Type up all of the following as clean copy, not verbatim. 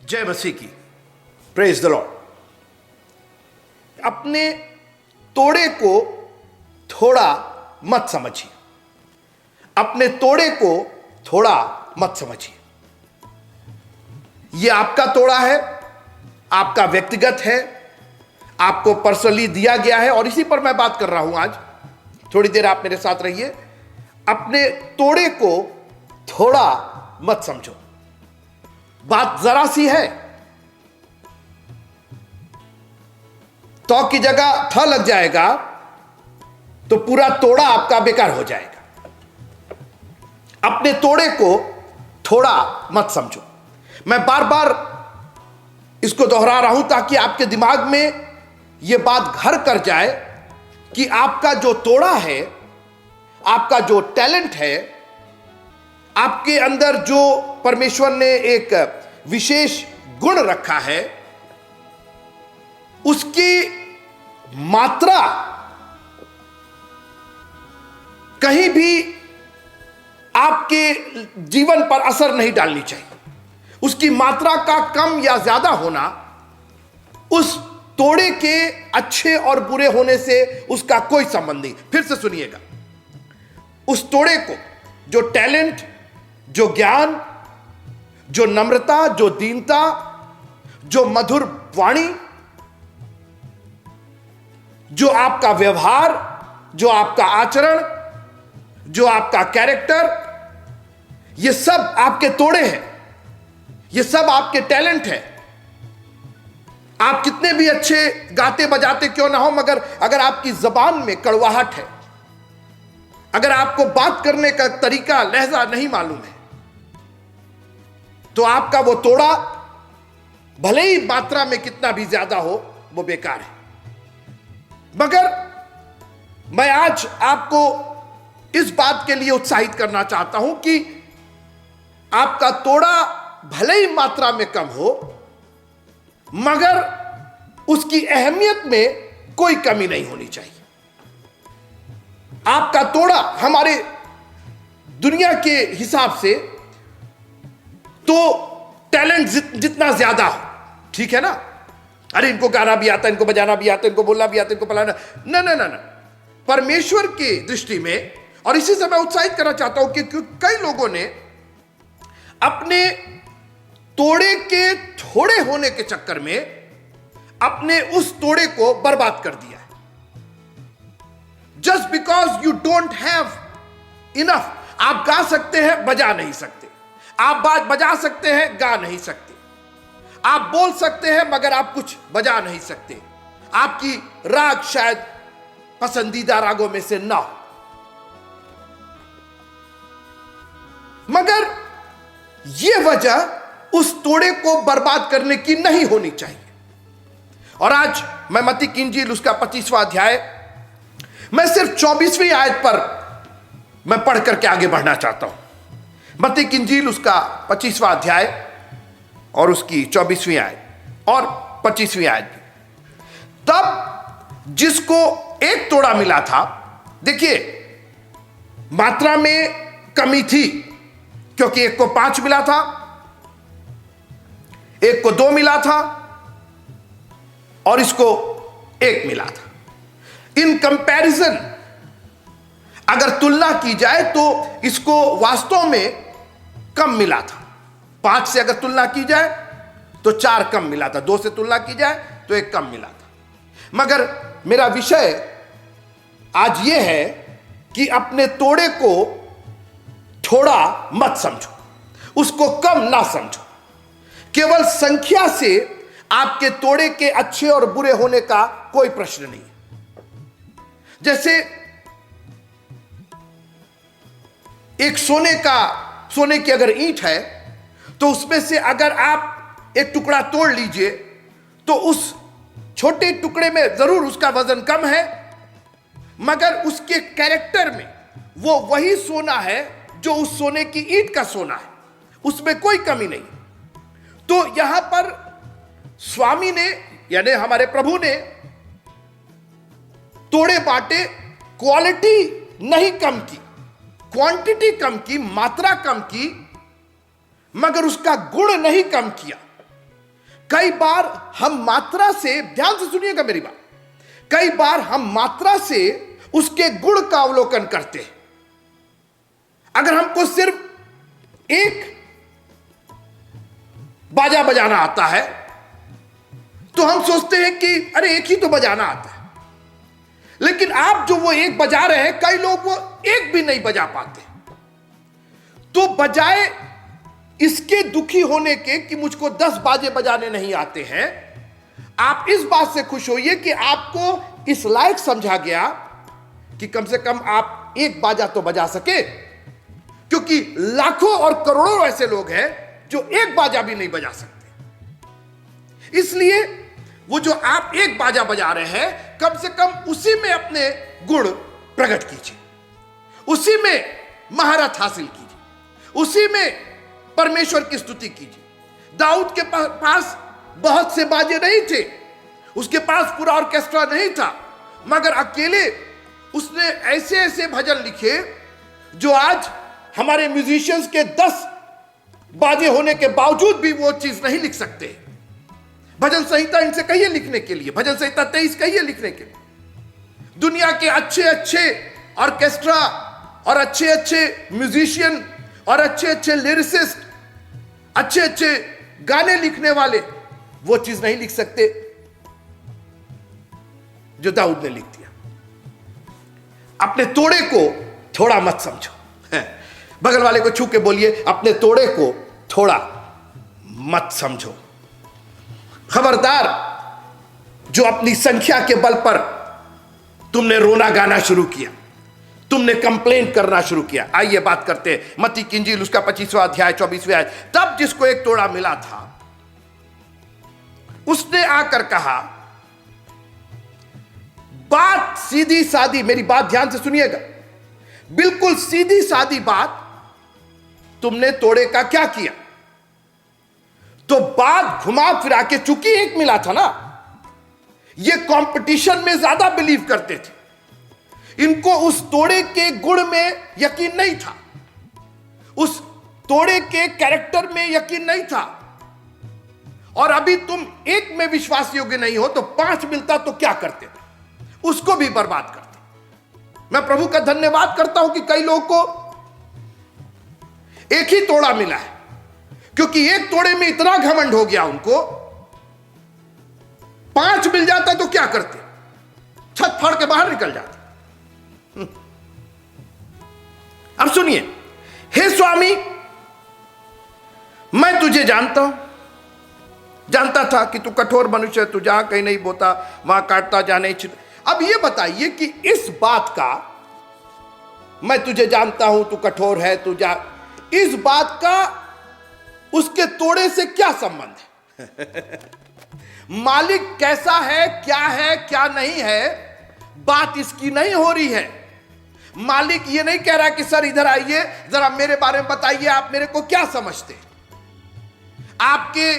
जय मसीह की। Praise the Lord. अपने तोड़े को थोड़ा मत समझिए, अपने तोड़े को थोड़ा मत समझिए। यह आपका तोड़ा है, आपका व्यक्तिगत है, आपको पर्सनली दिया गया है और इसी पर मैं बात कर रहा हूं आज। थोड़ी देर आप मेरे साथ रहिए। अपने तोड़े को थोड़ा मत समझो। बात जरा सी है, तो की जगह थ लग जाएगा तो पूरा तोड़ा आपका बेकार हो जाएगा। अपने तोड़े को थोड़ा मत समझो। मैं बार बार इसको दोहरा रहा हूं ताकि आपके दिमाग में यह बात घर कर जाए कि आपका जो तोड़ा है, आपका जो टैलेंट है, आपके अंदर जो परमेश्वर ने एक विशेष गुण रखा है, उसकी मात्रा कहीं भी आपके जीवन पर असर नहीं डालनी चाहिए। उसकी मात्रा का कम या ज्यादा होना उस तोड़े के अच्छे और बुरे होने से उसका कोई संबंध नहीं। फिर से सुनिएगा, उस तोड़े को, जो टैलेंट, जो ज्ञान, जो नम्रता, जो दीनता, जो मधुर वाणी, जो आपका व्यवहार, जो आपका आचरण, जो आपका कैरेक्टर, ये सब आपके तोड़े हैं, ये सब आपके टैलेंट है। आप कितने भी अच्छे गाते बजाते क्यों ना हो, मगर अगर आपकी जबान में कड़वाहट है, अगर आपको बात करने का तरीका, लहजा नहीं मालूम है, तो आपका वो तोड़ा भले ही मात्रा में कितना भी ज्यादा हो, वो बेकार है। मगर मैं आज आपको इस बात के लिए उत्साहित करना चाहता हूं कि आपका तोड़ा भले ही मात्रा में कम हो, मगर उसकी अहमियत में कोई कमी नहीं होनी चाहिए। आपका तोड़ा हमारे दुनिया के हिसाब से तो टैलेंट जितना ज्यादा हो, ठीक है ना, अरे इनको गाना भी आता है, इनको बजाना भी आता है, इनको बोलना भी आता है, इनको पलाना, ना ना ना ना। परमेश्वर की दृष्टि में, और इसी से मैं उत्साहित करना चाहता हूं कि कई लोगों ने अपने तोड़े के थोड़े होने के चक्कर में अपने उस तोड़े को बर्बाद कर दिया है। Just because you don't have enough. आप गा सकते हैं, बजा नहीं सकते। आप बजा सकते हैं, गा नहीं सकते। आप बोल सकते हैं, मगर आप कुछ बजा नहीं सकते। आपकी राग शायद पसंदीदा रागों में से ना हो, मगर यह वजह उस तोड़े को बर्बाद करने की नहीं होनी चाहिए। और आज मैं मत्ती की इंजील उसका 25वां अध्याय, मैं सिर्फ 24वीं आयत पर मैं पढ़ करके आगे बढ़ना चाहता हूं। मत्ती की इंजील उसका 25वां अध्याय और उसकी 24वीं आयत और 25वीं आयत। तब जिसको एक तोड़ा मिला था, देखिए मात्रा में कमी थी, क्योंकि एक को 5 मिला था, एक को 2 मिला था और इसको 1 मिला था। इन कंपैरिजन अगर तुलना की जाए तो इसको वास्तव में कम मिला था। 5 से अगर तुलना की जाए तो 4 कम मिला था, 2 से तुलना की जाए तो 1 कम मिला था। मगर मेरा विषय आज यह है कि अपने तोड़े को थोड़ा मत समझो, उसको कम ना समझो। केवल संख्या से आपके तोड़े के अच्छे और बुरे होने का कोई प्रश्न नहीं। जैसे एक सोने की अगर ईंट है, तो उसमें से अगर आप एक टुकड़ा तोड़ लीजिए तो उस छोटे टुकड़े में जरूर उसका वजन कम है, मगर उसके कैरेक्टर में वो वही सोना है जो उस सोने की ईंट का सोना है, उसमें कोई कमी नहीं। तो यहां पर स्वामी ने, यानी हमारे प्रभु ने तोड़े बांटे, क्वालिटी नहीं कम की, क्वांटिटी कम की, मात्रा कम की, मगर उसका गुण नहीं कम किया। कई बार हम मात्रा से, ध्यान से सुनिएगा मेरी बात, कई बार हम मात्रा से उसके गुण का अवलोकन करते हैं। अगर हमको सिर्फ एक बाजा बजाना आता है तो हम सोचते हैं कि अरे एक ही तो बजाना आता है, लेकिन आप जो वो एक बजा रहे हैं, कई लोग वो एक भी नहीं बजा पाते। तो बजाय इसके दुखी होने के कि मुझको 10 बाजे बजाने नहीं आते हैं, आप इस बात से खुश होइए कि आपको इस लायक समझा गया कि कम से कम आप एक बाजा तो बजा सके, क्योंकि लाखों और करोड़ों ऐसे लोग हैं जो एक बाजा भी नहीं बजा सकते। इसलिए वो जो आप एक बाजा बजा रहे हैं, कम से कम उसी में अपने गुण प्रकट कीजिए, उसी में महारत हासिल कीजिए, उसी में परमेश्वर की स्तुति कीजिए। दाऊद के पास बहुत से बाजे नहीं थे, उसके पास पूरा ऑर्केस्ट्रा नहीं था, मगर अकेले उसने ऐसे ऐसे भजन लिखे जो आज हमारे म्यूजिशियंस के 10 बाजे होने के बावजूद भी वो चीज नहीं लिख सकते। भजन संहिता इनसे कहिए लिखने के लिए, भजन संहिता 23 कहिए लिखने के लिए। दुनिया के अच्छे अच्छे ऑर्केस्ट्रा और अच्छे अच्छे म्यूजिशियन और अच्छे अच्छे लिरिसिस्ट, अच्छे अच्छे गाने लिखने वाले वो चीज नहीं लिख सकते जो दाऊद ने लिख दिया। अपने तोड़े को थोड़ा मत समझो। बगल वाले को छू के बोलिए, अपने तोड़े को थोड़ा मत समझो। खबरदार, जो अपनी संख्या के बल पर तुमने रोना गाना शुरू किया, तुमने कंप्लेंट करना शुरू किया। आइए बात करते हैं मत्ती की इंजील उसका 25वां अध्याय 24वें आयत। तब जिसको एक तोड़ा मिला था उसने आकर कहा, बात सीधी सादी, मेरी बात ध्यान से सुनिएगा, बिल्कुल सीधी सादी बात, तुमने तोड़े का क्या किया? तो बात घुमा फिरा के, चूंकि एक मिला था ना, ये कंपटीशन में ज्यादा बिलीव करते थे। इनको उस तोड़े के गुण में यकीन नहीं था, उस तोड़े के कैरेक्टर में यकीन नहीं था। और अभी तुम एक में विश्वास योग्य नहीं हो तो 5 मिलता तो क्या करते? उसको भी बर्बाद करते। मैं प्रभु का धन्यवाद करता हूं कि कई लोगों को एक ही तोड़ा मिला है, क्योंकि एक तोड़े में इतना घमंड हो गया उनको, 5 मिल जाता तो क्या करते? छत फाड़ के बाहर निकल जाते। अब सुनिए, हे स्वामी, मैं तुझे जानता हूं, जानता था कि तू कठोर मनुष्य है, तू जहां कहीं नहीं बोता वहां काटता, जहां नहीं छिड़ता। अब यह बताइए कि इस बात का, मैं तुझे जानता हूं, तू कठोर है, तू जा, इस बात का उसके तोड़े से क्या संबंध है? मालिक कैसा है, क्या नहीं है, बात इसकी नहीं हो रही है। मालिक ये नहीं कह रहा कि सर इधर आइए, जरा मेरे बारे में बताइए, आप मेरे को क्या समझते हैं, आपके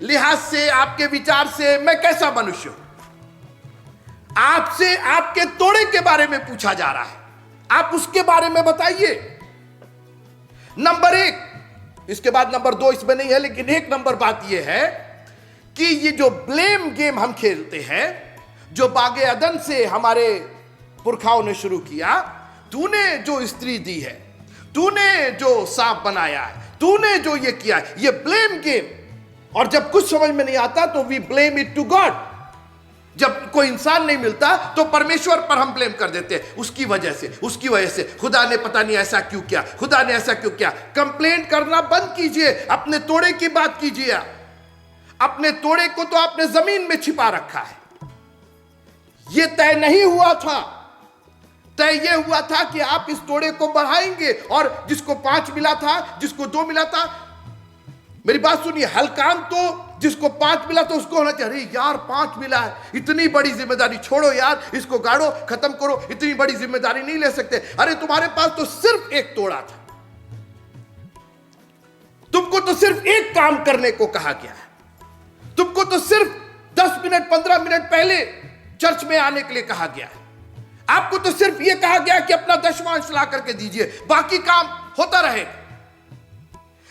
लिहाज से, आपके विचार से मैं कैसा मनुष्य हूं। आपसे आपके तोड़े के बारे में पूछा जा रहा है, आप उसके बारे में बताइए। नंबर 1, इसके बाद नंबर 2 इसमें नहीं है, लेकिन 1 नंबर बात यह है कि ये जो ब्लेम गेम हम खेलते हैं, जो बागे अदन से हमारे पुरखाओं ने शुरू किया, तूने जो स्त्री दी है, तूने जो सांप बनाया है, तूने जो ये किया है, ये ब्लेम गेम। और जब कुछ समझ में नहीं आता तो we blame it to God. जब कोई इंसान नहीं मिलता तो परमेश्वर पर हम ब्लेम कर देते हैं, उसकी वजह से खुदा ने पता नहीं ऐसा क्यों किया, खुदा ने ऐसा क्यों किया। कंप्लेंट करना बंद कीजिए, अपने तोड़े की बात कीजिए। अपने तोड़े को तो आपने जमीन में छिपा रखा है। यह तय नहीं हुआ था, तय यह हुआ था कि आप इस तोड़े को बढ़ाएंगे, और जिसको 5 मिला था, जिसको 2 मिला था, मेरी बात सुनिए, हलकान तो जिसको 5 मिला तो उसको होना चाहिए, अरे यार 5 मिला है, इतनी बड़ी जिम्मेदारी, छोड़ो यार, इसको गाड़ो, खत्म करो, इतनी बड़ी जिम्मेदारी नहीं ले सकते। अरे तुम्हारे पास तो सिर्फ एक तोड़ा था, तुमको तो सिर्फ एक काम करने को कहा गया है, तुमको तो सिर्फ 10 मिनट 15 मिनट पहले चर्च में आने के लिए कहा गया है, आपको तो सिर्फ यह कहा गया कि अपना दशमांश ला करके दीजिए, बाकी काम होता रहेगा।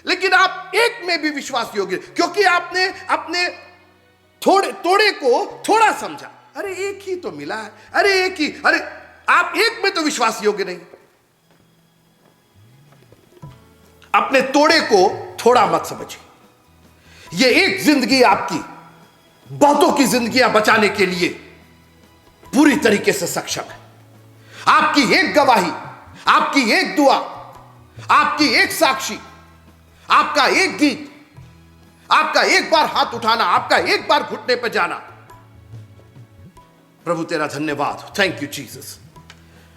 लेकिन आप एक में भी विश्वास योग्य, क्योंकि आपने अपने थोड़े तोड़े को थोड़ा समझा। अरे एक ही तो मिला है, अरे एक ही, अरे आप एक में तो विश्वास योग्य नहीं। अपने तोड़े को थोड़ा मत समझिए। ये एक जिंदगी आपकी बहुतों की जिंदगियां बचाने के लिए पूरी तरीके से सक्षम है। आपकी एक गवाही, आपकी एक दुआ, आपकी एक साक्षी, आपका एक गीत, आपका एक बार हाथ उठाना, आपका एक बार घुटने पर जाना, प्रभु तेरा धन्यवाद, थैंक यू जीसस।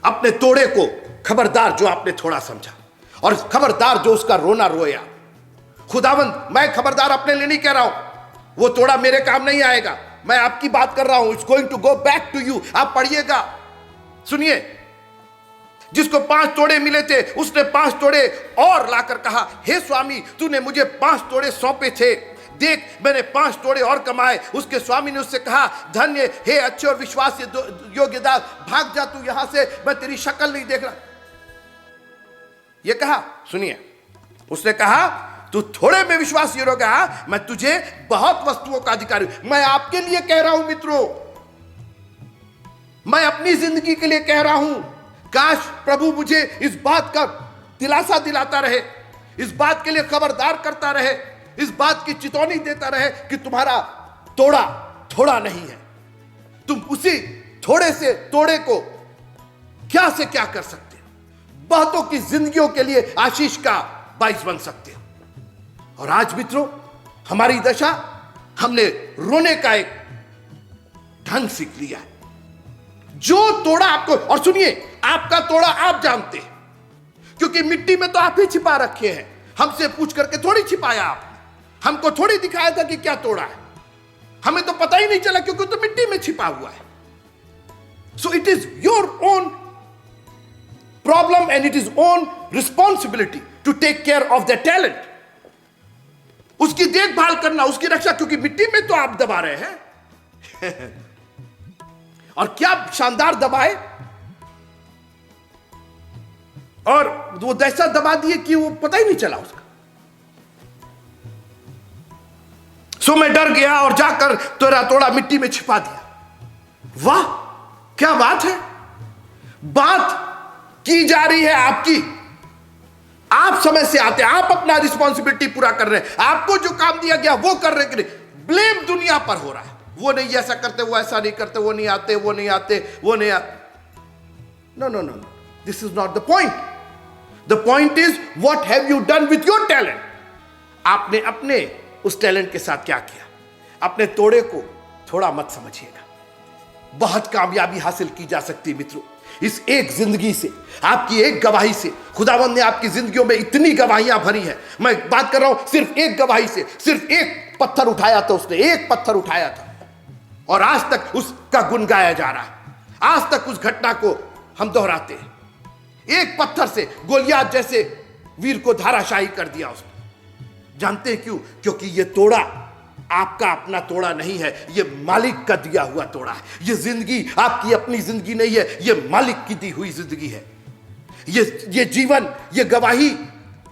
अपने तोड़े को खबरदार जो आपने थोड़ा समझा, और खबरदार जो उसका रोना रोया। खुदावंद, मैं खबरदार अपने लिए नहीं कह रहा हूं, वो तोड़ा मेरे काम नहीं आएगा, मैं आपकी बात कर रहा हूं। It's going to go back to you. आप पढ़िएगा, सुनिए। जिसको 5 तोड़े मिले थे, उसने 5 तोड़े और लाकर कहा, हे स्वामी, तूने मुझे 5 तोड़े सौंपे थे, देख मैंने 5 तोड़े और कमाए। उसके स्वामी ने उससे कहा, धन्य हे अच्छे और विश्वास योग्य दास, भाग जा तू यहां से, मैं तेरी शक्ल नहीं देख रहा। यह कहा, सुनिए, उसने कहा, तू थोड़े में विश्वास योग्य, मैं तुझे बहुत वस्तुओं का अधिकारी। मैं आपके लिए कह रहा हूं मित्रों, मैं अपनी जिंदगी के लिए कह रहा हूं, काश प्रभु मुझे इस बात का दिलासा दिलाता रहे, इस बात के लिए खबरदार करता रहे, इस बात की चेतावनी देता रहे कि तुम्हारा तोड़ा थोड़ा नहीं है। तुम उसी थोड़े से तोड़े को क्या से क्या कर सकते हो, बहुतों की जिंदगियों के लिए आशीष का बाइस बन सकते हो। और आज मित्रों, हमारी दशा, हमने रोने का एक ढंग सीख लिया है। जो तोड़ा आपको, और सुनिए, आपका तोड़ा आप जानते हैं, क्योंकि मिट्टी में तो आप ही छिपा रखे हैं। हमसे पूछ करके थोड़ी छिपाया आप, हमको थोड़ी दिखाया था कि क्या तोड़ा है, हमें तो पता ही नहीं चला क्योंकि तो मिट्टी में छिपा हुआ है। So it is your own problem and it is own responsibility to take care of the talent, उसकी देखभाल करना, उसकी रक्षा, क्योंकि मिट्टी में तो आप दबा रहे हैं। और क्या शानदार दबाए, और वो ऐसा दबा दिए कि वो पता ही नहीं चला उसका। सो मैं डर गया और जाकर तोड़ा तोड़ा मिट्टी में छिपा दिया। वाह, क्या बात है, बात की जा रही है आपकी। आप समय से आते हैं, आप अपना रिस्पॉन्सिबिलिटी पूरा कर रहे हैं, आपको जो काम दिया गया वो कर रहे हैं। ब्लेम दुनिया पर हो रहा है, वो नहीं ऐसा करते, वो ऐसा नहीं करते, वो नहीं आते, वो नहीं आते, वो नहीं आते। No no no no, this is not the point. The point is what have you done with your talent. आपने अपने उस टैलेंट के साथ क्या किया। अपने तोड़े को थोड़ा मत समझिएगा। बहुत कामयाबी हासिल की जा सकती है मित्रों, इस एक जिंदगी से, आपकी एक गवाही से। खुदावंद ने आपकी जिंदगियों में इतनी गवाहियां भरी हैं। मैं बात कर रहा हूं सिर्फ एक गवाही से, सिर्फ एक पत्थर उठाया था उसने, एक पत्थर उठाया था, और आज तक उसका गुण गाया जा रहा है। आज तक उस घटना को हम दोहराते हैं। एक पत्थर से गोलियात जैसे वीर को धाराशाही कर दिया उसने। जानते हैं क्यों? क्योंकि ये तोड़ा आपका अपना तोड़ा नहीं है, ये मालिक का दिया हुआ तोड़ा है। ये जिंदगी आपकी अपनी जिंदगी नहीं है, ये मालिक की दी हुई जिंदगी है। ये जीवन, ये गवाही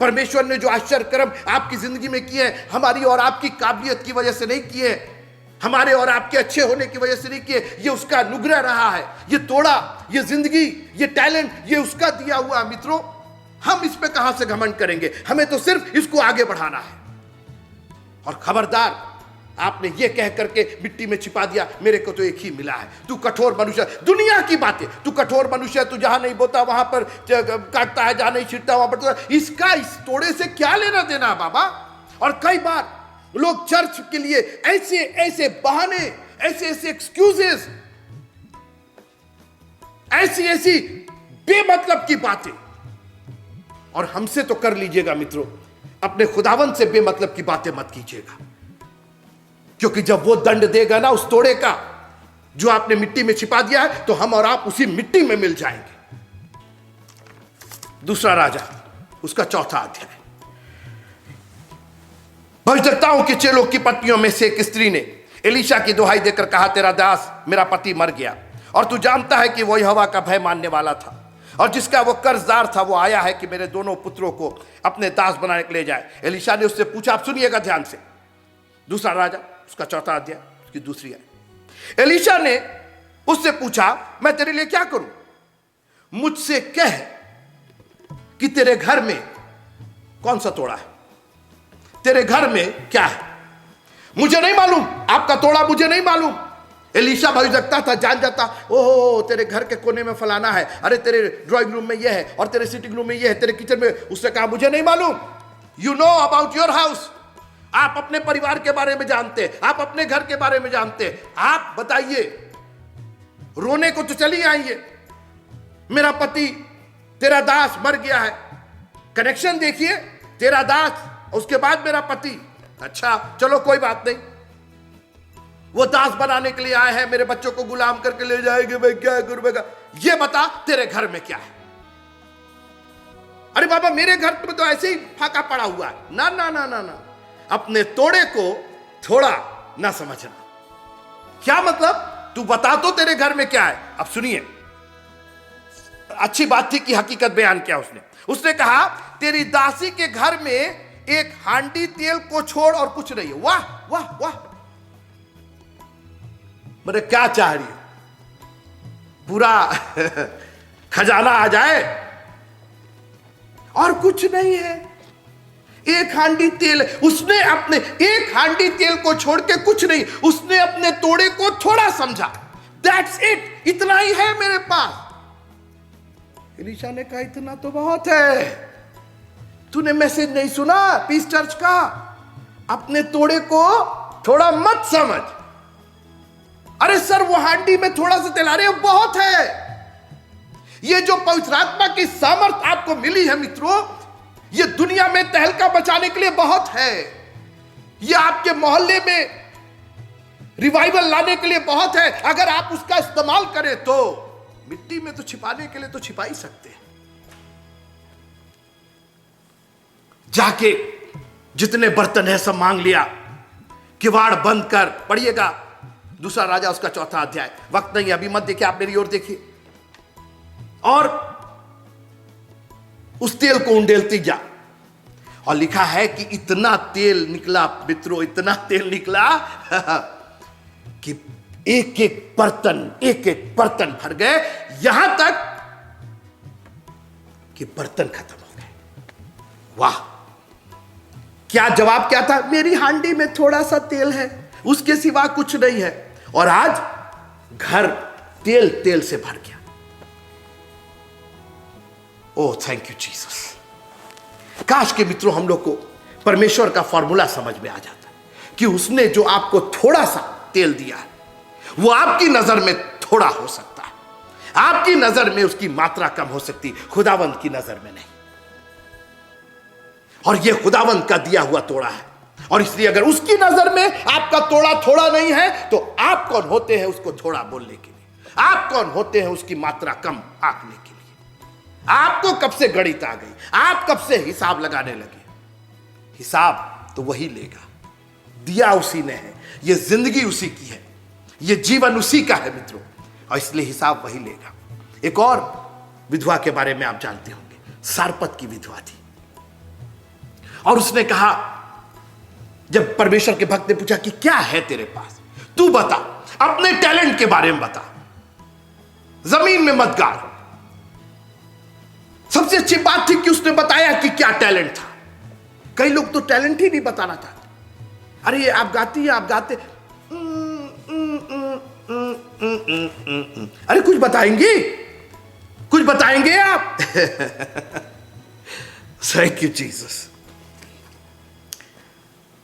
परमेश्वर ने जो आश्चर्य कर्म आपकी जिंदगी में किए हैं, हमारी और आपकी काबिलियत की वजह से नहीं किए, हमारे और आपके अच्छे होने की वजह से नहीं किए, ये उसका अनुग्रह रहा है। ये तोड़ा, ये जिंदगी, ये टैलेंट, ये उसका दिया हुआ। मित्रों, हम इस पे कहां से घमंड करेंगे? हमें तो सिर्फ इसको आगे बढ़ाना है। और खबरदार, आपने ये कह करके मिट्टी में छिपा दिया, मेरे को तो एक ही मिला है, तू कठोर मनुष्य। दुनिया की बातें, तू कठोर मनुष्य, तू जहां नहीं बोता वहां पर काटता है, जहां नहीं छिड़ता वहां पर। इसका इस तोड़े से क्या लेना देना बाबा? और कई बार लोग चर्च के लिए ऐसे ऐसे बहाने, ऐसे ऐसे एक्सक्यूजेस, ऐसी ऐसी बेमतलब की बातें। और हमसे तो कर लीजिएगा मित्रों, अपने खुदावंत से बेमतलब की बातें मत कीजिएगा, क्योंकि जब वो दंड देगा ना उस तोड़े का जो आपने मिट्टी में छिपा दिया है, तो हम और आप उसी मिट्टी में मिल जाएंगे। दूसरा राजा, उसका 4था अध्याय। भविष्यद्वक्ताओं के चेलों की पत्नियों में से एक स्त्री ने एलीशा की दुहाई देकर कहा, तेरा दास मेरा पति मर गया, और तू जानता है कि वो यहोवा का भय मानने वाला था, और जिसका वो कर्जदार था वो आया है कि मेरे दोनों पुत्रों को अपने दास बनाने के ले जाए। एलीशा ने उससे पूछा, आप सुनिएगा ध्यान से, दूसरा राजा उसका 4था अध्याय उसकी दूसरी आई। एलीशा ने उससे पूछा, मैं तेरे लिए क्या करूं? मुझसे कह कि तेरे घर में कौन सा तोड़ा है, तेरे घर में क्या है? मुझे नहीं मालूम, आपका तोड़ा मुझे नहीं मालूम। एलीशा भविष्यवक्ता था, जान जाता, ओहो तेरे घर के कोने में फलाना है, अरे तेरे ड्राइंग रूम में यह है, और तेरे सिटिंग रूम में यह है, तेरे किचन में। उसने कहा मुझे नहीं मालूम। You know about your house. आप अपने परिवार के बारे में जानते हैं, आप अपने घर के बारे में जानते हैं। आप बताइए, रोने को तो चली आइए, मेरा पति तेरा दास मर गया है। कनेक्शन देखिए, तेरा दास, उसके बाद मेरा पति। अच्छा चलो कोई बात नहीं, वो दास बनाने के लिए आए हैं, मेरे बच्चों को गुलाम करके ले जाएंगे, मैं क्या करूं? मैं ये बता तेरे घर में क्या है? अरे बाबा मेरे घर में तो ऐसे ही फाका पड़ा हुआ है। ना ना ना ना ना, अपने तोड़े को थोड़ा ना समझना। क्या मतलब? तू बता तो तेरे घर में क्या है। अब सुनिए, अच्छी बात थी कि हकीकत बयान किया उसने कहा तेरी दासी के घर में एक हांडी तेल को छोड़ और कुछ नहीं है। वाह वाह वाह, मेरे क्या चाह रही है? पूरा खजाना आ जाए और कुछ नहीं है, एक हांडी तेल। उसने अपने एक हांडी तेल को छोड़ के कुछ नहीं, उसने अपने तोड़े को थोड़ा समझा। दैट्स इट, इतना ही है मेरे पास। एलीशा ने कहा इतना तो बहुत है। तूने मैसेज नहीं सुना पीस चर्च का? अपने तोड़े को थोड़ा मत समझ। अरे सर वो हांडी में थोड़ा सा तेल, अरे बहुत है। ये जो पवित्र आत्मा की सामर्थ आपको मिली है मित्रों, ये दुनिया में तहलका बचाने के लिए बहुत है। ये आपके मोहल्ले में रिवाइवल लाने के लिए बहुत है। अगर आप उसका इस्तेमाल करें तो मिट्टी में तो छिपाने के लिए तो छिपा ही सकते हैं। जाके जितने बर्तन है सब मांग लिया, किवाड़ बंद कर। पढ़िएगा दूसरा राजा उसका 4 अध्याय। वक्त नहीं अभी, मत देखिए, आप मेरी ओर देखिए। और उस तेल को उंडेलती जा, और लिखा है कि इतना तेल निकला मित्रों, इतना तेल निकला कि एक एक बर्तन भर गए, यहां तक कि बर्तन खत्म हो गए। वाह, क्या जवाब क्या था? मेरी हांडी में थोड़ा सा तेल है, उसके सिवा कुछ नहीं है। और आज घर तेल से भर गया। Oh thank you Jesus. काश के मित्रों हम लोग को परमेश्वर का फॉर्मूला समझ में आ जाता कि उसने जो आपको थोड़ा सा तेल दिया है, वो आपकी नजर में थोड़ा हो सकता है, आपकी नजर में उसकी मात्रा कम हो सकती, खुदावंद की नजर में नहीं। और ये खुदावंद का दिया हुआ तोड़ा है, और इसलिए अगर उसकी नजर में आपका तोड़ा थोड़ा नहीं है तो आप कौन होते हैं उसको थोड़ा बोलने के लिए? आप कौन होते हैं उसकी मात्रा कम आंकने के लिए? आपको कब से गणित आ गई? आप कब से हिसाब लगाने लगे? हिसाब तो वही लेगा, दिया उसी ने है, ये जिंदगी उसी की है, ये जीवन उसी का है मित्रों, और इसलिए हिसाब वही लेगा। एक और विधवा के बारे में आप जानते होंगे, सारपत की विधवा थी, और उसने कहा, जब परमेश्वर के भक्त ने पूछा कि क्या है तेरे पास, तू बता, अपने टैलेंट के बारे में बता, जमीन में मत गाड़। सबसे अच्छी बात थी कि उसने बताया कि क्या टैलेंट था। कई लोग तो टैलेंट ही नहीं बताना चाहते। अरे आप गाती है, आप गाते, अरे कुछ बताएंगे, कुछ बताएंगे आप? Thank you Jesus.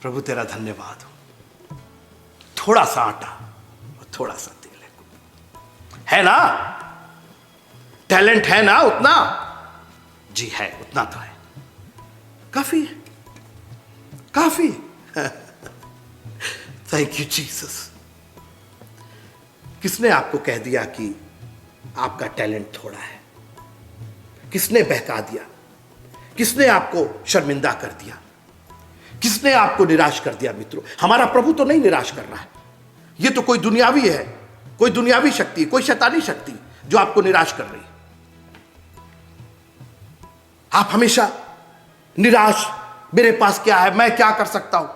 प्रभु तेरा धन्यवाद हो। थोड़ा सा आटा और थोड़ा सा तेल है ना? टैलेंट है ना उतना? जी है, उतना तो है, काफी है, काफी है। Thank you Jesus. किसने आपको कह दिया कि आपका टैलेंट थोड़ा है? किसने बहका दिया? किसने आपको शर्मिंदा कर दिया? किसने आपको निराश कर दिया? मित्रों, हमारा प्रभु तो नहीं निराश कर रहा है। यह तो कोई दुनियावी है, कोई दुनियावी शक्ति, कोई शैतानी शक्ति जो आपको निराश कर रही है। आप हमेशा निराश, मेरे पास क्या है, मैं क्या कर सकता हूं?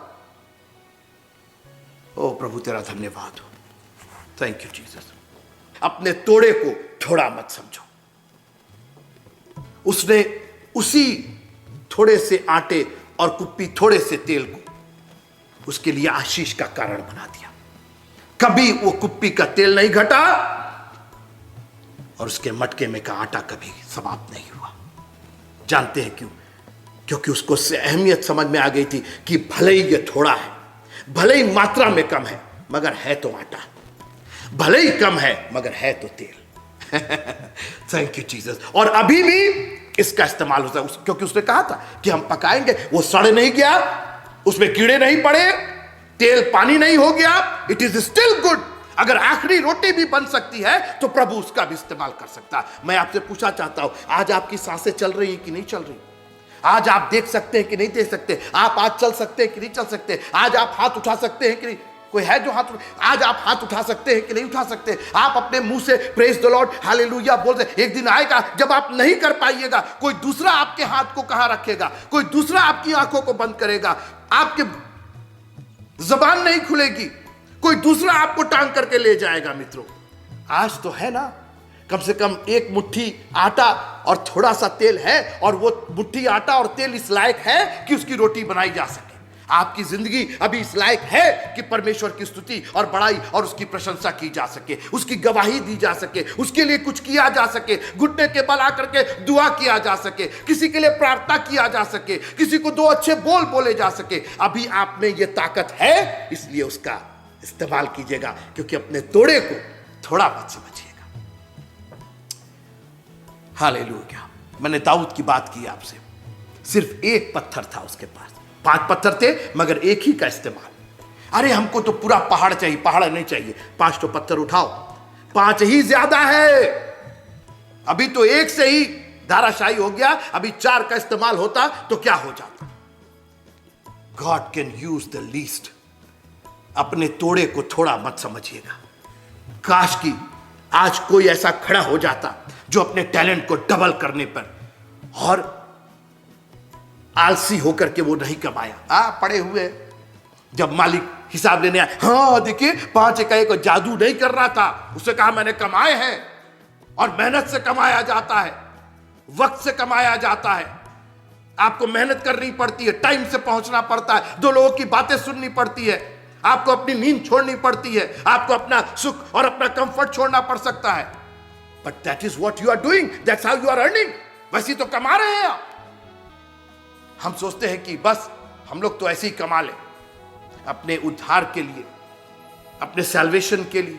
ओ प्रभु तेरा धन्यवाद हो, थैंक यू जीसस। अपने तोड़े को थोड़ा मत समझो। उसने उसी थोड़े से आटे और कुप्पी थोड़े से तेल को उसके लिए आशीष का कारण बना दिया। कभी वो कुप्पी का तेल नहीं घटा और उसके मटके में का आटा कभी समाप्त नहीं हुआ। जानते हैं क्यों? क्योंकि उसको अहमियत समझ में आ गई थी कि भले ही ये थोड़ा है, भले ही मात्रा में कम है, मगर है तो आटा, भले ही कम है मगर है तो तेल। Thank you Jesus. और अभी भी इसका इस्तेमाल होता है, क्योंकि उसने कहा था कि हम पकाएंगे, वो सड़ नहीं गया, उसमें कीड़े नहीं पड़े, तेल पानी नहीं हो गया, इट इज स्टिल गुड। अगर आखिरी रोटी भी बन सकती है तो प्रभु उसका भी इस्तेमाल कर सकता है। मैं आपसे पूछना चाहता हूं, आज आपकी सांसें चल रही हैं कि नहीं चल रही? आज आप देख सकते हैं कि नहीं देख सकते? आप आज चल सकते हैं कि नहीं चल सकते? आज आप हाथ उठा सकते हैं कि नहीं? कोई है जो हाथ? आज आप हाथ उठा सकते हैं कि नहीं उठा सकते? आप अपने मुंह से प्रेज द लॉर्ड, हालेलुया बोल रहे। एक दिन आएगा जब आप नहीं कर पाइएगा, कोई दूसरा आपके हाथ को कहां रखेगा, कोई दूसरा आपकी आंखों को बंद करेगा, आपके जबान नहीं खुलेगी, कोई दूसरा आपको टांग करके ले जाएगा। मित्रों, आज तो है ना, कम से कम एक मुट्ठी आटा और थोड़ा सा तेल है, और वो मुट्ठी आटा और तेल इस लायक है कि उसकी रोटी बनाई जा सके। आपकी जिंदगी अभी इस लायक है कि परमेश्वर की स्तुति और बड़ाई और उसकी प्रशंसा की जा सके, उसकी गवाही दी जा सके, उसके लिए कुछ किया जा सके, घुटने के बल आकर के दुआ किया जा सके, किसी के लिए प्रार्थना किया जा सके, किसी को दो अच्छे बोल बोले जा सके। अभी आप में ये ताकत है, इसलिए उसका इस्तेमाल कीजिएगा, क्योंकि अपने तोड़े को थोड़ा मत समझिएगा। हालेलुया। मैंने दाऊद की बात की आपसे, सिर्फ एक पत्थर था उसके पास, 5 पत्थर थे मगर एक ही का इस्तेमाल। अरे हमको तो पूरा पहाड़ चाहिए, पहाड़ नहीं चाहिए, 5 तो पत्थर उठाओ, 5 ही ज्यादा है। अभी तो एक से ही धाराशाही हो गया, अभी 4 का इस्तेमाल होता तो क्या हो जाता? God can use the least. अपने तोड़े को थोड़ा मत समझिएगा। काश कि आज कोई ऐसा खड़ा हो जाता जो अपने टैलेंट को डबल करने पर, और आलसी होकर के वो नहीं कमाया। पड़े हुए जब मालिक हिसाब लेने आए, हाँ देखिए 5 इकाई को जादू नहीं कर रहा था, उससे कहा मैंने कमाए हैं, और मेहनत से कमाया जाता है, वक्त से कमाया जाता है। आपको मेहनत करनी पड़ती है, टाइम से पहुंचना पड़ता है, 2 लोगों की बातें सुननी पड़ती है, आपको अपनी नींद छोड़नी पड़ती है, आपको अपना सुख और अपना कंफर्ट छोड़ना पड़ सकता है। But that is what you are doing, that's how you are earning. वैसे तो कमा रहे हैं आप। हम सोचते हैं कि बस हम लोग तो ऐसे ही कमा लें। अपने उद्धार के लिए, अपने सैल्वेशन के लिए,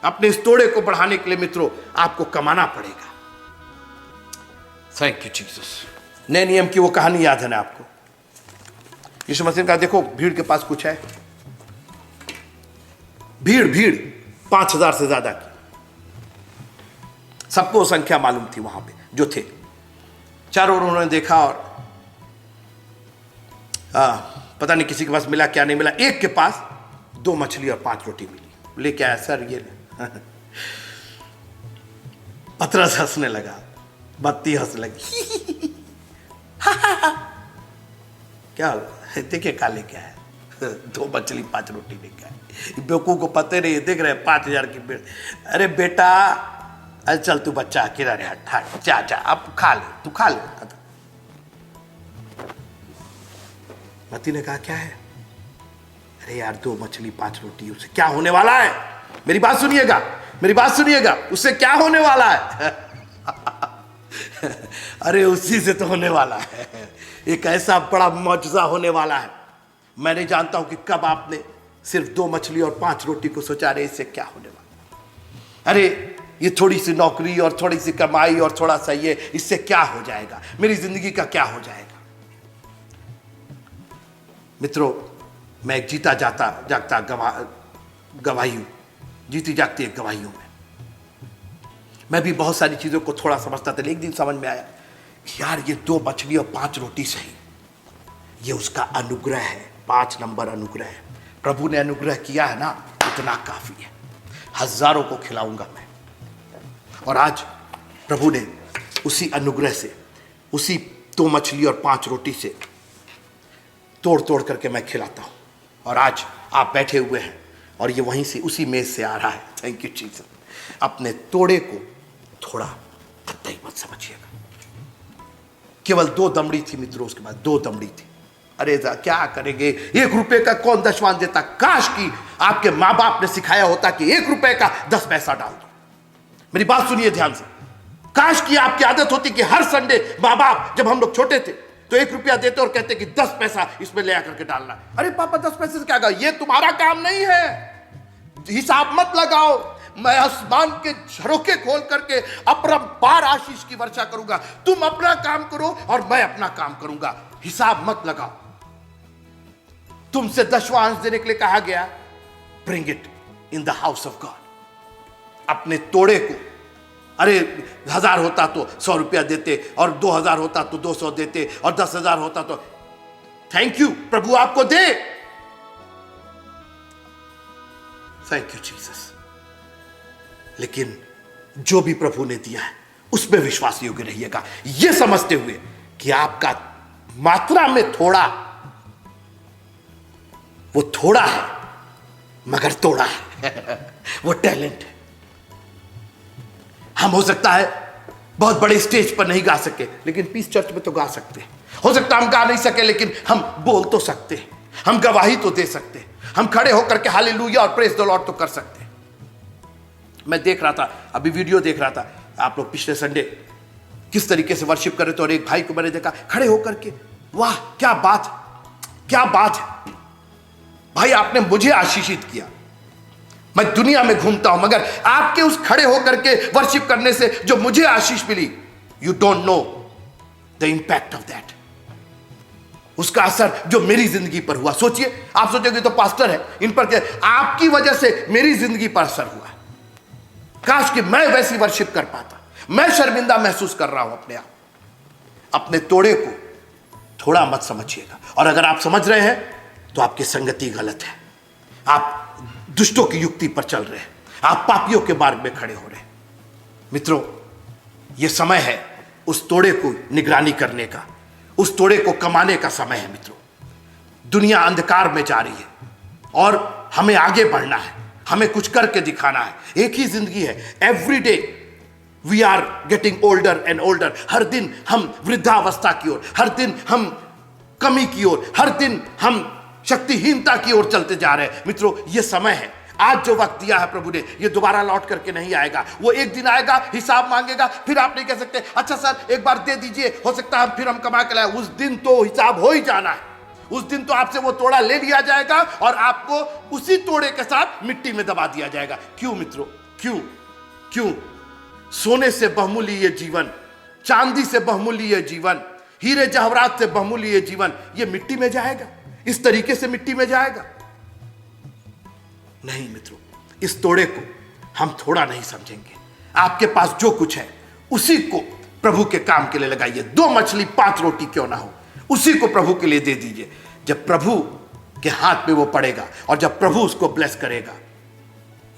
अपने इस तोड़े को बढ़ाने के लिए मित्रों आपको कमाना पड़ेगा। Thank you Jesus. नए नियम की वो कहानी याद है ना आपको? यीशु मसीह का देखो, भीड़ के पास कुछ है, भीड़ 5000 से ज्यादा की, सबको संख्या मालूम थी वहां पे जो थे। चारों ओर उन्होंने देखा और पता नहीं किसी के पास मिला क्या नहीं मिला। एक के पास 2 मछली और 5 रोटी मिली। लेके आया, सर ये ले। पतरस हंसने लगा, बत्ती हंसने लगी। क्या देखिए काले क्या है, 2 मछली 5 रोटी लेके आए। बेवकूफ को पता नहीं, देख रहे 5000 की भीड़। अरे बेटा, अरे चल तू बच्चा अकेला रहे, हट जा अब खा ले, तू खा ले। मती ने कहा क्या है? अरे यार 2 मछली 5 रोटी, उससे क्या होने वाला है? मेरी बात सुनिएगा, मेरी बात सुनिएगा, उससे क्या होने वाला है? अरे उसी से तो होने वाला है, एक ऐसा बड़ा मौजज़ा होने वाला है। मैं नहीं जानता हूं कि कब आपने सिर्फ 2 मछली और 5 रोटी को सोचा, अरे इससे क्या होने वाला? अरे ये थोड़ी सी नौकरी और थोड़ी सी कमाई और थोड़ा सा ये, इससे क्या हो जाएगा? मेरी जिंदगी का क्या हो जाएगा? मित्रों, मैं एक जीता जागता गवाही हूं, जीती जागती एक गवाही हूं। मैं भी बहुत सारी चीजों को थोड़ा समझता था, एक दिन समझ में आया कि यार ये 2 मछली और 5 रोटी सही, ये उसका अनुग्रह है, 5 नंबर अनुग्रह है। प्रभु ने अनुग्रह किया है ना, इतना काफी है। हजारों को खिलाऊंगा मैं। और आज प्रभु ने उसी अनुग्रह से, उसी 2 मछली और 5 रोटी से तोड़ करके मैं खिलाता हूं। और आज आप बैठे हुए हैं, और ये वहीं से उसी मेज से आ रहा है। Thank you Jesus. अपने तोड़े को थोड़ा कतई मत समझिएगा। केवल 2 दमड़ी थी मित्रों, उसके बाद 2 दमड़ी थी। अरे क्या करेंगे, 1 रुपए का कौन दशवान देता। काश कि आपके माँ बाप ने सिखाया होता कि 1 रुपए का 10 पैसा डाल दो। मेरी बात सुनिए ध्यान से। काश कि आपकी आदत होती कि हर संडे माँ बाप, जब हम लोग छोटे थे तो 1 रुपया देते और कहते कि 10 पैसा इसमें ले आकर के डालना। अरे पापा 10 पैसे से क्या होगा, ये तुम्हारा काम नहीं है, हिसाब मत लगाओ। मैं आसमान के झरोखे खोल करके अपरंपार आशीष की वर्षा करूंगा। तुम अपना काम करो और मैं अपना काम करूंगा, हिसाब मत लगाओ। तुमसे दशवांश देने के लिए कहा गया, bring it in the house of God. अपने तोड़े को, अरे 1000 होता तो 100 रुपया देते, और 2000 होता तो 200 देते, और 10,000 होता तो थैंक यू, प्रभु आपको दे। Thank you Jesus. लेकिन जो भी प्रभु ने दिया है उसमें विश्वास योग्य रहिएगा, यह समझते हुए कि आपका मात्रा में थोड़ा, वो थोड़ा है मगर तोड़ा है वो टैलेंट है। हम हो सकता है बहुत बड़े स्टेज पर नहीं गा सके, लेकिन पीस चर्च में तो गा सकते हैं। हो सकता है हम गा नहीं सके, लेकिन हम बोल तो सकते हैं, हम गवाही तो दे सकते हैं, हम खड़े होकर के हालेलुया और प्रेज द लॉर्ड तो कर सकते हैं। मैं देख रहा था, अभी वीडियो देख रहा था, आप लोग पिछले संडे किस तरीके से वर्शिप कर रहे थे, और एक भाई को मैंने देखा खड़े होकर के, वाह क्या बात, क्या बात है भाई, आपने मुझे आशीषित किया। मैं दुनिया में घूमता हूं, मगर आपके उस खड़े होकर के वर्शिप करने से जो मुझे आशीष मिली, you don't know the impact of that. उसका असर जो मेरी जिंदगी पर हुआ, सोचिए। आप सोचोगे तो पास्टर है, इन पर क्या, आपकी वजह से मेरी जिंदगी पर असर हुआ। काश कि मैं वैसी वर्शिप कर पाता। मैं शर्मिंदा महसूस कर रहा हूं अपने आप। अपने तोड़े को थोड़ा मत समझिएगा, और अगर आप समझ रहे हैं तो आपकी संगति गलत है। आप दुष्टों की युक्ति पर चल रहे हैं, आप पापियों के मार्ग में खड़े हो रहे हैं। मित्रों, यह समय है उस तोड़े को निगरानी करने का, उस तोड़े को कमाने का समय है। मित्रों, दुनिया अंधकार में जा रही है और हमें आगे बढ़ना है, हमें कुछ करके दिखाना है। एक ही जिंदगी है। Every day we are getting older and older. हर दिन हम वृद्धावस्था की ओर, हर दिन हम कमी की ओर, हर दिन हम शक्तिहीनता की ओर चलते जा रहे हैं। मित्रों, यह समय है, आज जो वक्त दिया है प्रभु ने, यह दोबारा लौट करके नहीं आएगा। वो एक दिन आएगा, हिसाब मांगेगा, फिर आप नहीं कह सकते अच्छा सर एक बार दे दीजिए, हो सकता है फिर हम कमा के लाए। उस दिन तो हिसाब हो ही जाना है। उस दिन तो आपसे वो तोड़ा ले लिया जाएगा और आपको उसी तोड़े के साथ मिट्टी में दबा दिया जाएगा। क्यों मित्रों, क्यों क्यों? सोने से बहुमूल्य ये जीवन, चांदी से बहुमूल्य ये जीवन, हीरे जवाहरात से बहुमूल्य ये जीवन, ये मिट्टी में जाएगा? इस तरीके से मिट्टी में जाएगा? नहीं मित्रों, इस तोड़े को हम थोड़ा नहीं समझेंगे। आपके पास जो कुछ है उसी को प्रभु के काम के लिए लगाइए। 2 मछली 5 रोटी क्यों ना हो, उसी को प्रभु के लिए दे दीजिए। जब प्रभु के हाथ में वो पड़ेगा और जब प्रभु उसको ब्लेस करेगा,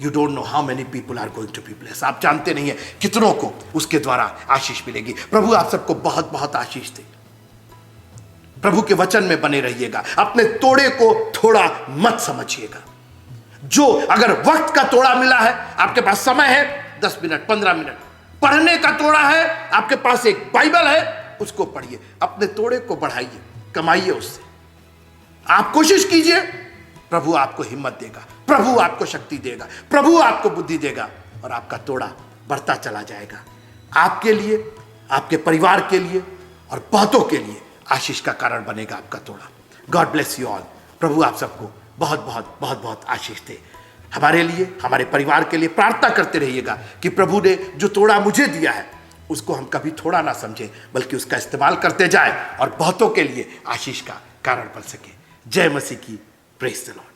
you don't know how many people are going to be bless. आप जानते नहीं है कितनों को उसके द्वारा आशीष मिलेगी। प्रभु आप सबको बहुत बहुत आशीष दे। प्रभु के वचन में बने रहिएगा। अपने तोड़े को थोड़ा मत समझिएगा। जो अगर वक्त का तोड़ा मिला है, आपके पास समय है 10 मिनट 15 मिनट पढ़ने का तोड़ा है, आपके पास एक बाइबल है, उसको पढ़िए। अपने तोड़े को बढ़ाइए, कमाइए उससे। आप कोशिश कीजिए, प्रभु आपको हिम्मत देगा, प्रभु आपको शक्ति देगा, प्रभु आपको बुद्धि देगा, और आपका तोड़ा बढ़ता चला जाएगा। आपके लिए, आपके परिवार के लिए और बहुतों के लिए आशीष का कारण बनेगा आपका तोड़ा। God bless you all. प्रभु आप सबको बहुत बहुत बहुत बहुत आशीष दे। हमारे लिए, हमारे परिवार के लिए प्रार्थना करते रहिएगा कि प्रभु ने जो तोड़ा मुझे दिया है उसको हम कभी थोड़ा ना समझें, बल्कि उसका इस्तेमाल करते जाएं और बहुतों के लिए आशीष का कारण बन सके। जय मसीह की। Praise the Lord.